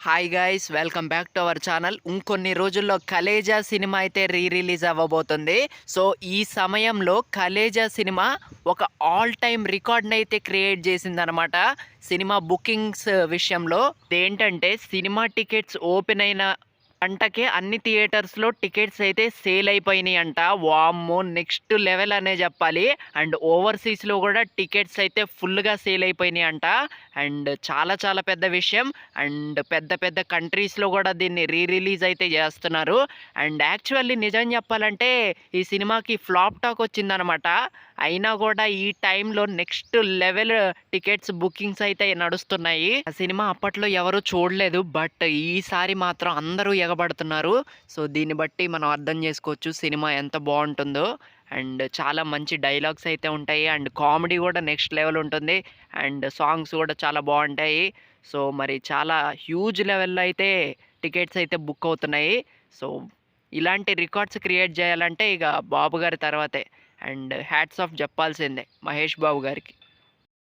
Hi guys, welcome back to our channel. ఇంకొన్ని రోజుల్లో Khaleja cinema అయితే రిలీజ్ అవ్వబోతుంది. సో ఈ సమయంలో కలేజా సినిమా ఒక ఆల్ టైమ్ రికార్డ్ని అయితే క్రియేట్ చేసిందనమాట సినిమా బుకింగ్స్ విషయంలో. ఏంటంటే సినిమా టికెట్స్ ఓపెన్ అయిన గంటకే అన్ని థియేటర్స్‌లో టికెట్స్ అయితే సేల్ అయిపోయినాయి అంట. వామ్మో! నెక్స్ట్ లెవెల్ అనే చెప్పాలి. అండ్ ఓవర్‌సీస్‌లో కూడా టికెట్స్ అయితే ఫుల్‌గా సేల్ అయిపోయినాయి అంట. అండ్ చాలా చాలా పెద్ద విషయం. అండ్ పెద్ద పెద్ద కంట్రీస్‌లో కూడా దీన్ని రిలీజ్ అయితే చేస్తున్నారు. అండ్ యాక్చువల్లీ నిజం చెప్పాలంటే ఈ సినిమాకి ఫ్లాప్ టాక్ వచ్చిందనమాట. అయినా కూడా ఈ టైంలో నెక్స్ట్ లెవెల్ టికెట్స్ బుకింగ్స్ అయితే నడుస్తున్నాయి. ఆ సినిమా అప్పట్లో ఎవరు చూడలేదు. బట్ ఈసారి మాత్రం అందరూ ఎగబడుతున్నారు. సో దీన్ని బట్టి మనం అర్థం చేసుకోవచ్చు సినిమా ఎంత బాగుంటుందో. అండ్ చాలా మంచి డైలాగ్స్ అయితే ఉంటాయి. అండ్ కామెడీ కూడా నెక్స్ట్ లెవెల్ ఉంటుంది. అండ్ సాంగ్స్ కూడా చాలా బాగుంటాయి. సో మరి చాలా హ్యూజ్ లెవెల్‌లో అయితే టికెట్స్ అయితే బుక్ అవుతున్నాయి. సో ఇలాంటి రికార్డ్స్ క్రియేట్ చేయాలంటే ఇక బాబు గారి తర్వాతే. అండ్ హ్యాట్స్ ఆఫ్ చెప్పాల్సిందే మహేష్ బాబు గారికి.